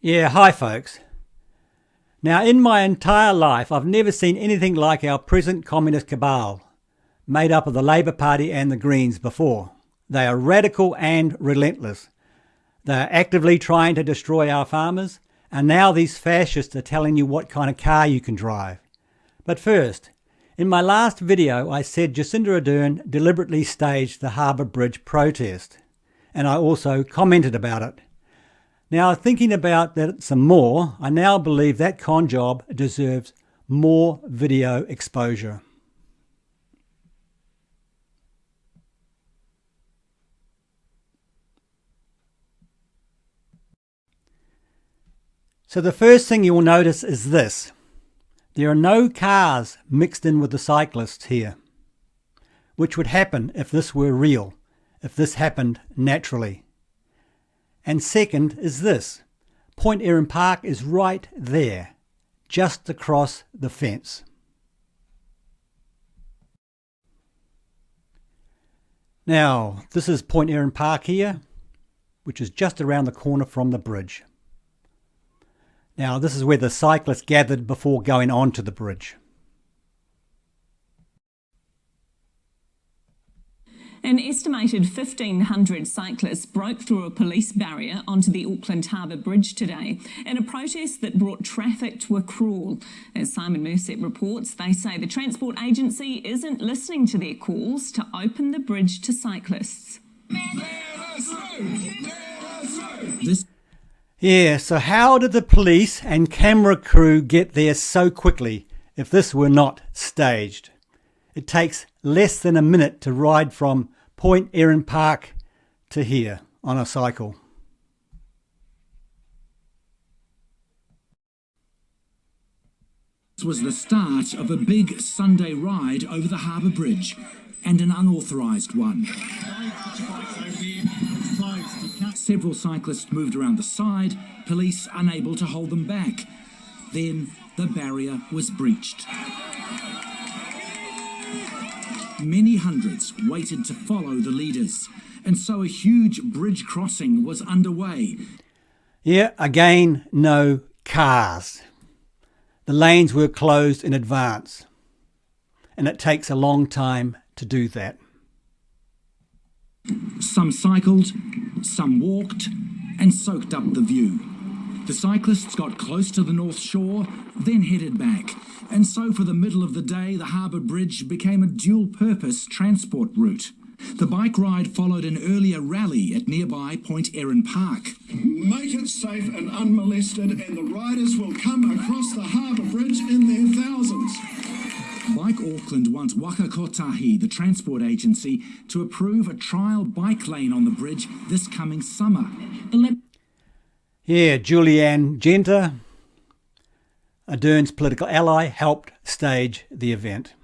Yeah, hi folks. Now, in my entire life, I've never seen anything like our present Communist Cabal, made up of the Labour Party and the Greens before. They are radical and relentless. They are actively trying to destroy our farmers, and now these fascists are telling you what kind of car you can drive. But first, in my last video, I said Jacinda Ardern deliberately staged the Harbour Bridge protest, and I also commented about it. Now, thinking about that some more, I now believe that con job deserves more video exposure. So the first thing you will notice is this. There are no cars mixed in with the cyclists here, which would happen if this were real, if this happened naturally. And second is this. Point Erin Park is right there, just across the fence. Now, this is Point Erin Park here, which is just around the corner from the bridge. Now, this is where the cyclists gathered before going onto the bridge. An estimated 1,500 cyclists broke through a police barrier onto the Auckland Harbour Bridge today in a protest that brought traffic to a crawl. As Simon Mercet reports, they say the transport agency isn't listening to their calls to open the bridge to cyclists. Yeah, so how did the police and camera crew get there so quickly if this were not staged? It takes less than a minute to ride from Point Erin Park to here on a cycle. This was the start of a big Sunday ride over the Harbour Bridge, and an unauthorised one. Several cyclists moved around the side, police unable to hold them back. Then the barrier was breached. Many hundreds waited to follow the leaders, and so a huge bridge crossing was underway. Yeah, again, no cars. The lanes were closed in advance, and it takes a long time to do that. Some cycled, some walked, and soaked up the view. The cyclists got close to the North Shore, then headed back. And so for the middle of the day, the Harbour Bridge became a dual-purpose transport route. The bike ride followed an earlier rally at nearby Point Erin Park. Make it safe and unmolested, and the riders will come across the Harbour Bridge in their thousands. Bike Auckland want Waka Kotahi, the transport agency, to approve a trial bike lane on the bridge this coming summer. Yeah, Julianne Genter, Ardern's political ally, helped stage the event.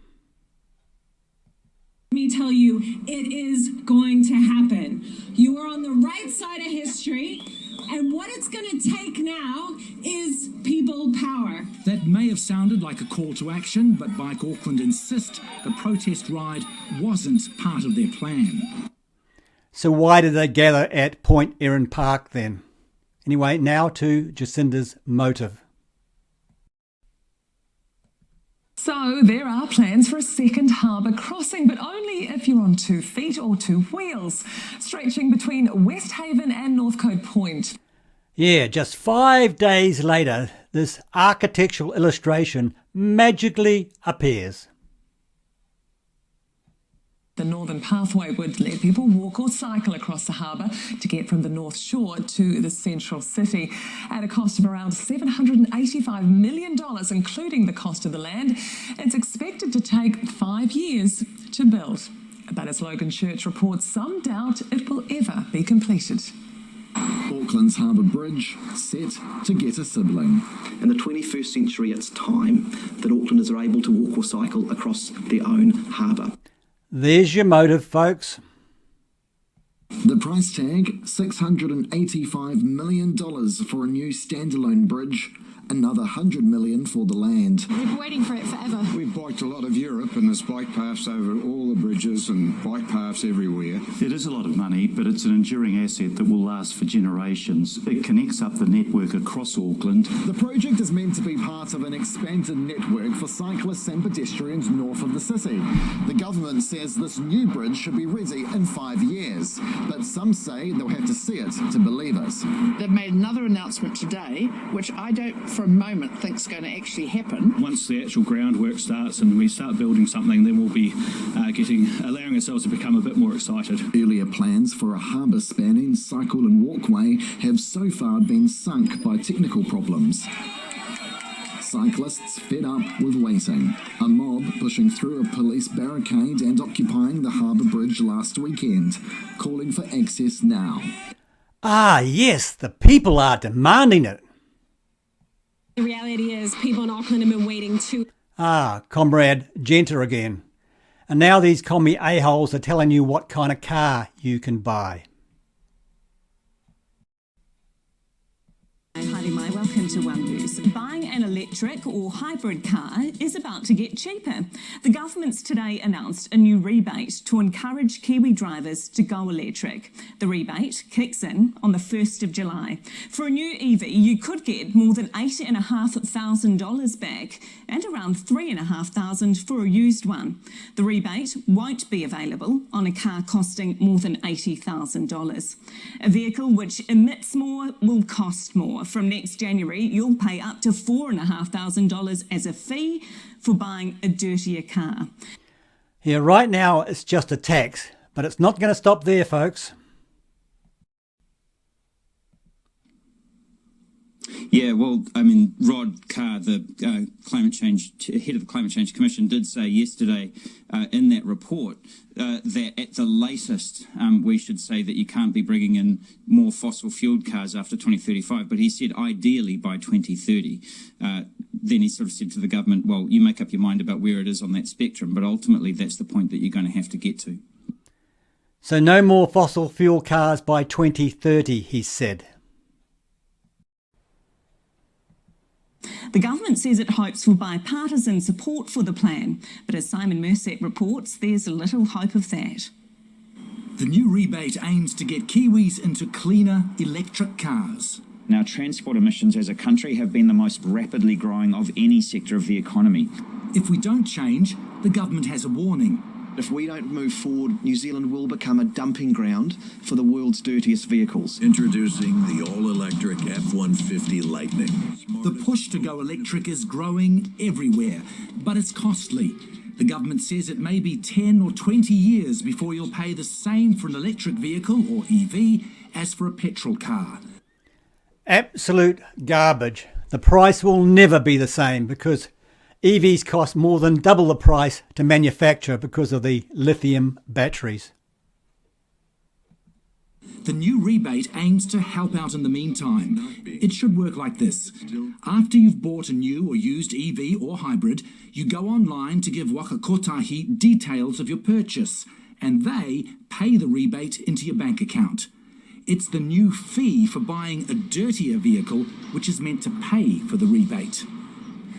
Let me tell you, it is going to happen. You are on the right side of history, and what it's going to take now is people power. That may have sounded like a call to action, but Bike Auckland insist the protest ride wasn't part of their plan. So why did they gather at Point Erin Park then? Anyway, now to Jacinda's motive. So there are plans for a second harbour crossing, but only if you're on 2 feet or 2 wheels, stretching between Westhaven and Northcote Point. Yeah, just 5 days later, this architectural illustration magically appears. The Northern Pathway would let people walk or cycle across the harbour to get from the North Shore to the central city at a cost of around $785 million, including the cost of the land. It's expected to take 5 years to build. But as Logan Church reports, some doubt it will ever be completed. Auckland's Harbour Bridge set to get a sibling. In the 21st century, it's time that Aucklanders are able to walk or cycle across their own harbour. There's your motive, folks. The price tag, $685 million for a new standalone bridge, another $100 million for the land. They've been waiting for it forever. We've biked a lot of Europe and there's bike paths over all the bridges and bike paths everywhere. It is a lot of money, but it's an enduring asset that will last for generations. It connects up the network across Auckland. The project is meant to be part of an expanded network for cyclists and pedestrians north of the city. The government says this new bridge should be ready in 5 years, but some say they'll have to see it to believe it. They've made another announcement today, which I don't for a moment think is going to actually happen. Once the actual groundwork starts and we start building something, then we'll be allowing ourselves to become a bit more excited. Earlier plans for a harbour spanning cycle and walkway have so far been sunk by technical problems. Cyclists fed up with waiting. A mob pushing through a police barricade and occupying the Harbour Bridge last weekend, calling for access now. Ah, yes, the people are demanding it. The reality is people in Auckland have been waiting too. Ah, Comrade Genta again. And now these commie a-holes are telling you what kind of car you can buy. Hi, my welcome to One News. Buying an electric or hybrid car is about to get cheaper. The government's today announced a new rebate to encourage Kiwi drivers to go electric. The rebate kicks in on the 1st of July. For a new EV, you could get more than $8,500 back and around $3,500 for a used one. The rebate won't be available on a car costing more than $80,000. A vehicle which emits more will cost more. From next January, you'll pay up to $4,500 as a fee for buying a dirtier car. Yeah, right now it's just a tax, but it's not going to stop there, folks. Yeah, well, I mean, Rod Carr, the head of the Climate Change Commission, did say yesterday in that report that at the latest we should say that you can't be bringing in more fossil-fueled cars after 2035, but he said ideally by 2030. Then he sort of said to the government, well, you make up your mind about where it is on that spectrum, but ultimately that's the point that you're going to have to get to. So no more fossil fuel cars by 2030, he said. The government says it hopes for bipartisan support for the plan, but as Simon Merset reports, there's little hope of that. The new rebate aims to get Kiwis into cleaner electric cars. Now, transport emissions as a country have been the most rapidly growing of any sector of the economy. If we don't change, the government has a warning. If we don't move forward, New Zealand will become a dumping ground for the world's dirtiest vehicles. Introducing the all-electric F-150 Lightning. The push to go electric is growing everywhere, but it's costly. The government says it may be 10 or 20 years before you'll pay the same for an electric vehicle, or EV, as for a petrol car. Absolute garbage. The price will never be the same because EVs cost more than double the price to manufacture because of the lithium batteries. The new rebate aims to help out in the meantime. It should work like this. After you've bought a new or used EV or hybrid, you go online to give Waka Kotahi details of your purchase, and they pay the rebate into your bank account. It's the new fee for buying a dirtier vehicle which is meant to pay for the rebate.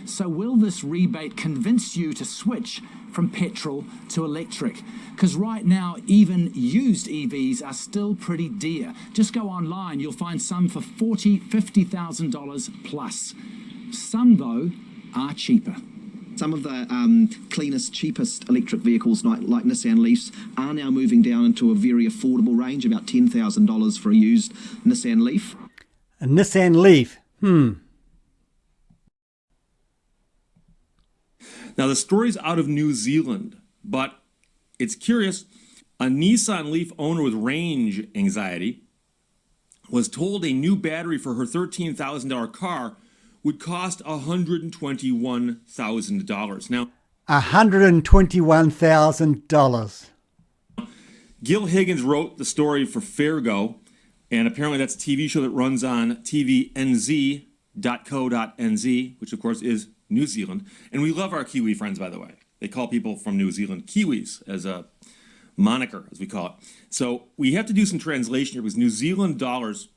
So will this rebate convince you to switch from petrol to electric? Because right now, even used EVs are still pretty dear. Just go online, you'll find some for $40,000, $50,000 plus. Some, though, are cheaper. Some of the cleanest, cheapest electric vehicles, like Nissan Leafs, are now moving down into a very affordable range, about $10,000 for a used Nissan Leaf. A Nissan Leaf? Now, the story's out of New Zealand, but it's curious. A Nissan Leaf owner with range anxiety was told a new battery for her $13,000 car would cost $121,000. Now, $121,000. Gil Higgins wrote the story for Fairgo, and apparently that's a TV show that runs on tvnz.co.nz, which of course is New Zealand. And we love our Kiwi friends, by the way. They call people from New Zealand Kiwis as a moniker, as we call it. So we have to do some translation here because New Zealand dollars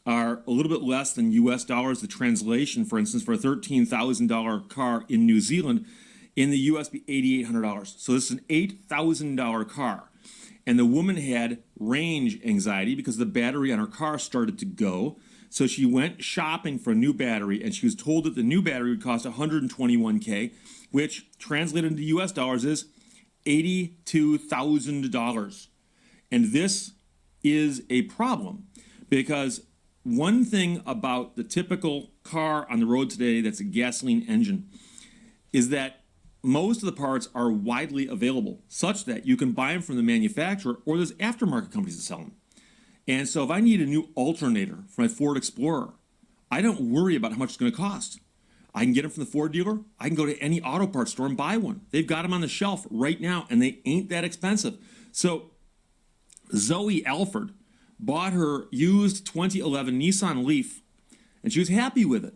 are a little bit less than US dollars. The translation, for instance, for a $13,000 car in New Zealand, in the US be $8,800. So this is an $8,000 car. And the woman had range anxiety because the battery on her car started to go. So she went shopping for a new battery, and she was told that the new battery would cost $121K, which translated into US dollars is $82,000. And this is a problem because one thing about the typical car on the road today that's a gasoline engine is that most of the parts are widely available, such that you can buy them from the manufacturer or there's aftermarket companies that sell them. And so if I need a new alternator for my Ford Explorer, I don't worry about how much it's going to cost. I can get them from the Ford dealer. I can go to any auto parts store and buy one. They've got them on the shelf right now, and they ain't that expensive. So Zoe Alford bought her used 2011 Nissan Leaf, and she was happy with it.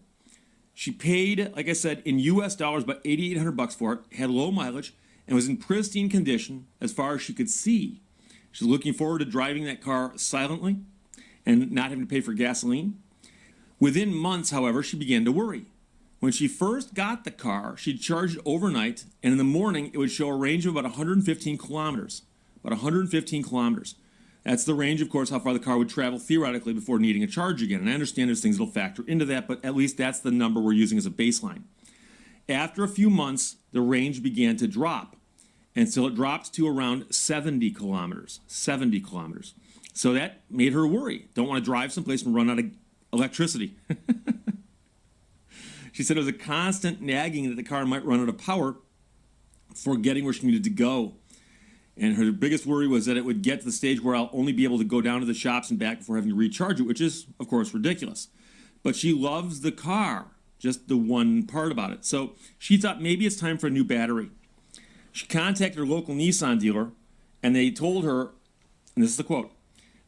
She paid, like I said, in US dollars about $8,800 for it, had low mileage, and was in pristine condition as far as she could see. She's looking forward to driving that car silently and not having to pay for gasoline. Within months, however, she began to worry. When she first got the car, she'd charge it overnight, and in the morning, it would show a range of about 115 kilometers. About 115 kilometers. That's the range, of course, how far the car would travel theoretically before needing a charge again. And I understand there's things that'll factor into that, but at least that's the number we're using as a baseline. After a few months, the range began to drop until it dropped to around 70 kilometers. 70 kilometers. So that made her worry. Don't want to drive someplace and run out of electricity. She said it was a constant nagging that the car might run out of power for getting where she needed to go. And her biggest worry was that it would get to the stage where I'll only be able to go down to the shops and back before having to recharge it, which is, of course, ridiculous. But she loves the car, just the one part about it. So she thought maybe it's time for a new battery. She contacted her local Nissan dealer, and they told her, and this is the quote,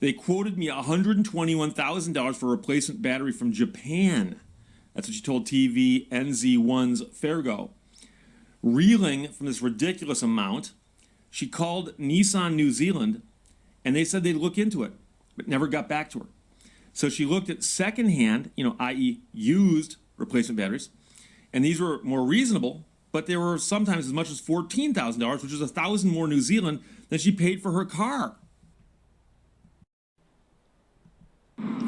they quoted me $121,000 for a replacement battery from Japan. That's what she told TV NZ1's Fairgo. Reeling from this ridiculous amount, she called Nissan New Zealand, and they said they'd look into it, but never got back to her. So she looked at secondhand, i.e. used replacement batteries, and these were more reasonable, but they were sometimes as much as $14,000, which is $1,000 more New Zealand than she paid for her car.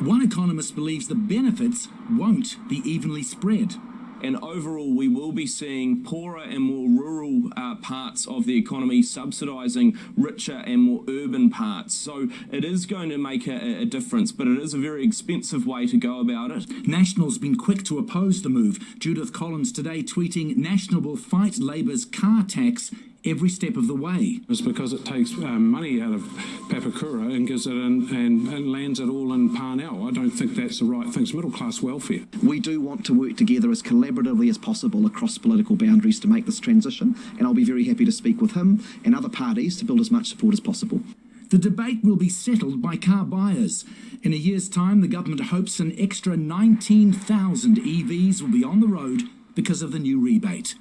One economist believes the benefits won't be evenly spread. And overall, we will be seeing poorer and more rural parts of the economy subsidising richer and more urban parts. So it is going to make a difference, but it is a very expensive way to go about it. National's been quick to oppose the move. Judith Collins today tweeting, National will fight Labour's car tax every step of the way. It's because it takes money out of Papakura and gives it and lands it all in Parnell. I don't think that's the right thing. It's middle class welfare. We do want to work together as collaboratively as possible across political boundaries to make this transition, and I'll be very happy to speak with him and other parties to build as much support as possible. The debate will be settled by car buyers. In a year's time, the government hopes an extra 19,000 EVs will be on the road because of the new rebate.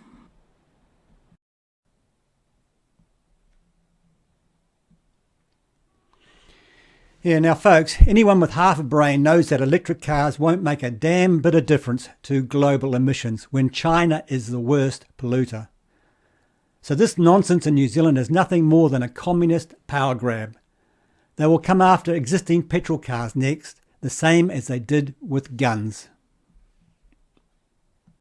Yeah, now folks, anyone with half a brain knows that electric cars won't make a damn bit of difference to global emissions when China is the worst polluter. So this nonsense in New Zealand is nothing more than a communist power grab. They will come after existing petrol cars next, the same as they did with guns.